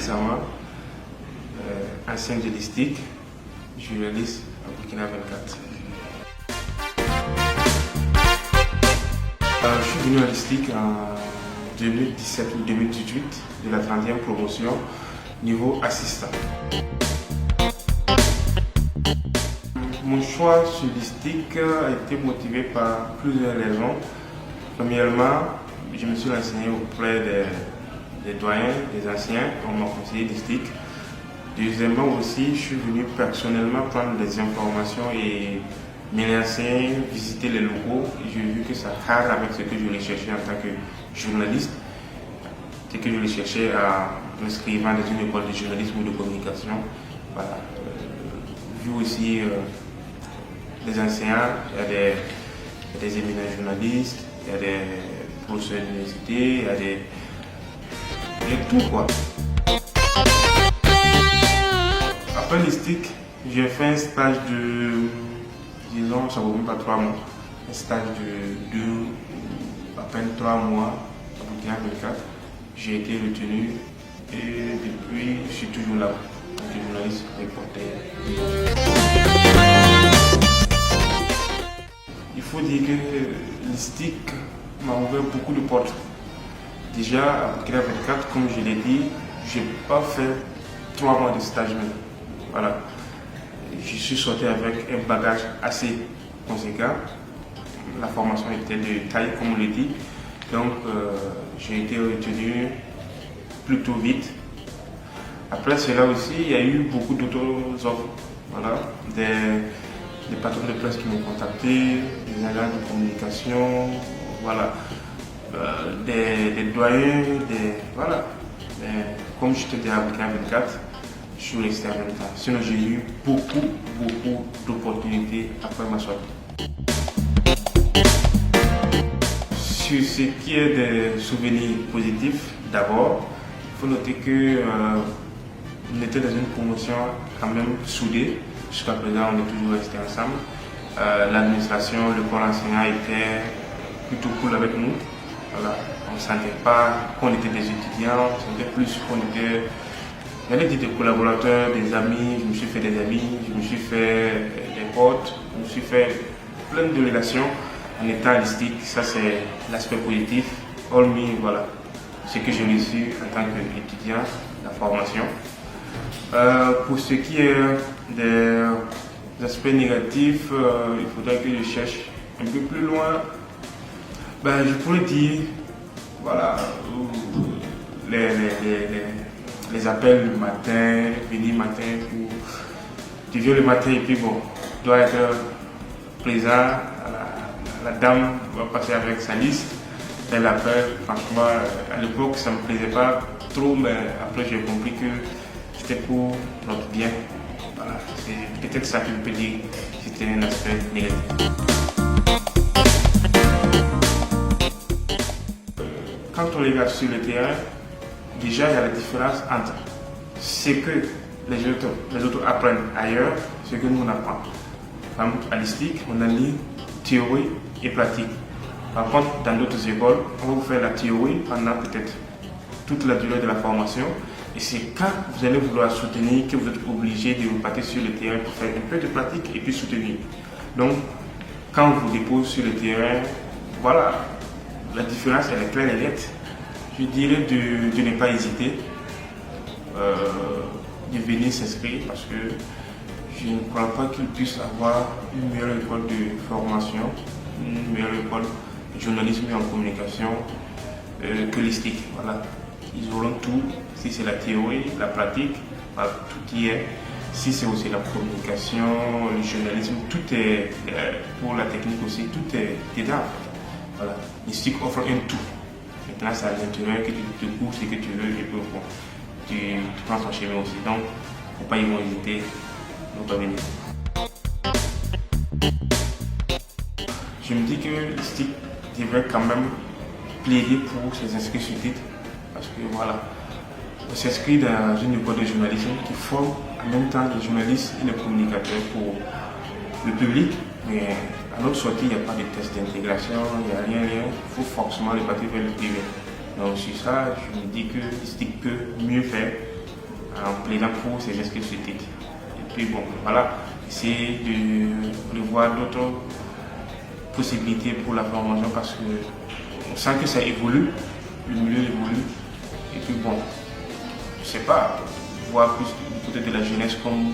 Sama, ancien de l'ISTIC, journaliste à Burkina 24. Je suis venu à l'ISTIC en 2017 ou 2018 de la 30e promotion niveau assistant. Mon choix sur l'ISTIC a été motivé par plusieurs raisons. Premièrement, je me suis renseigné auprès des doyens, des anciens, on m'a conseillé l'ISTIC. Deuxièmement aussi, je suis venu personnellement prendre des informations et me renseigner, visiter les locaux. J'ai vu que ça cadre avec ce que je recherchais en tant que journaliste, ce que je recherchais en m'inscrivant dans une école de journalisme ou de communication. Voilà. Vu aussi les enseignants, il y a des éminents journalistes, il y a des professeurs d'université, il y a de tout quoi. Après l'ISTIC, j'ai fait un stage de, disons, ça ne vaut même pas 3 mois, un stage de à peine 3 mois à Burkina 24. J'ai été retenu et depuis, je suis toujours là, en tant que journaliste reporter. Il faut dire que l'ISTIC m'a ouvert beaucoup de portes. Déjà, à Burkina 24, comme je l'ai dit, je n'ai pas fait 3 mois de stage même. Voilà. Je suis sorti avec un bagage assez conséquent. La formation était de taille, comme on l'a dit. Donc, j'ai été retenu plutôt vite. Après cela aussi, il y a eu beaucoup d'autres offres. Voilà. Des patrons de presse qui m'ont contacté, des agents de communication, voilà. Des doyens, voilà. Comme je t'ai dit à Burkina 24, je suis resté en même temps. Sinon, j'ai eu beaucoup d'opportunités après ma sortie. Sur ce qui est des souvenirs positifs, d'abord, il faut noter que on était dans une promotion quand même soudée. Jusqu'à présent, on est toujours restés ensemble. L'administration, le corps enseignant était plutôt cool avec nous. Voilà. On ne sentait pas qu'on était des étudiants, on sentait plus qu'on était des collaborateurs, des amis. Je me suis fait des amis, je me suis fait des potes, je me suis fait plein de relations en étant à l'ISTIC. Ça, c'est l'aspect positif. Hormis, voilà, ce que j'ai reçu en tant qu'étudiant, la formation. Pour ce qui est des aspects négatifs, il faudrait que je cherche un peu plus loin. Je pourrais dire, voilà, les appels le matin, venir le matin, tu viens le matin et puis bon, tu dois être présent, la dame va passer avec sa liste, elle appelle, franchement, à l'époque ça ne me plaisait pas trop, mais après j'ai compris que c'était pour notre bien. Voilà, c'est peut-être ça que je peux dire, c'était un aspect négatif. Quand on regarde sur le terrain, déjà il y a la différence entre ce que les autres apprennent ailleurs et ce que nous on apprend. Par exemple, à l'ISTIC, on a mis théorie et pratique. Par contre, dans d'autres écoles, on va vous faire la théorie pendant peut-être toute la durée de la formation. Et c'est quand vous allez vouloir soutenir que vous êtes obligé de repartir sur le terrain pour faire un peu de pratique et puis soutenir. Donc, quand on vous dépose sur le terrain, voilà, la différence elle est claire et nette. Je dirais de ne pas hésiter, de venir s'inscrire parce que je ne crois pas qu'il puisse avoir une meilleure école de formation, une meilleure école de journalisme et en communication que l'ISTIC. Voilà. Ils auront tout, si c'est la théorie, la pratique, voilà, tout y est. Si c'est aussi la communication, le journalisme, tout est, pour la technique aussi, tout est dedans. Voilà. l'ISTIC offre un tout. Maintenant, c'est à l'intérieur que tu te cours ce que tu veux et puis bon, tu prends ton chemin aussi. Donc, il ne faut pas y hésiter, ne pas venir. Je me dis que l'ISTIC devrait quand même plaider pour ses inscrits sur titre. Parce que voilà, on s'inscrit dans une école de journalisme qui forme en même temps les journalistes et les communicateurs pour le public. Mais à notre sortie, il n'y a pas de test d'intégration, il n'y a rien. Il faut forcément repartir vers le privé. Donc sur ça, je me dis que l'ISTIC peut mieux faire en plaidant pour ces inscrits sur titre. Et puis bon, voilà, essayer de voir d'autres possibilités pour la formation parce que on sent que ça évolue, le milieu évolue. Et puis bon, je sais pas, voir plus du côté de la jeunesse comme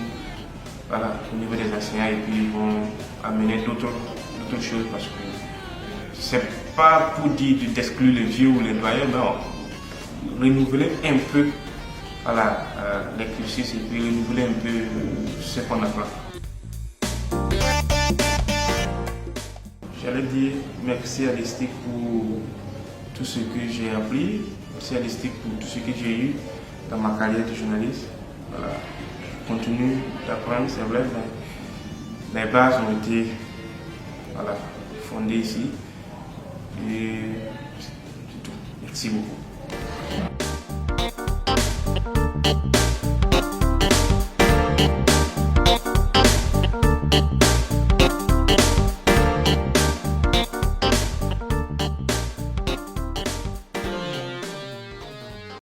voilà, au niveau des enseignants et puis ils vont amener d'autres choses parce que c'est pas pour dire d'exclure les vieux ou les doyens, mais renouveler un peu voilà, les cursus et puis renouveler un peu ce qu'on apprend. J'allais dire merci à l'ESTIC pour tout ce que j'ai appris, merci à l'ESTIC pour tout ce que j'ai eu dans ma carrière de journaliste. Voilà. Je continue d'apprendre, c'est vrai, mais les bases ont été voilà, fondées ici. Et c'est tout. Merci beaucoup.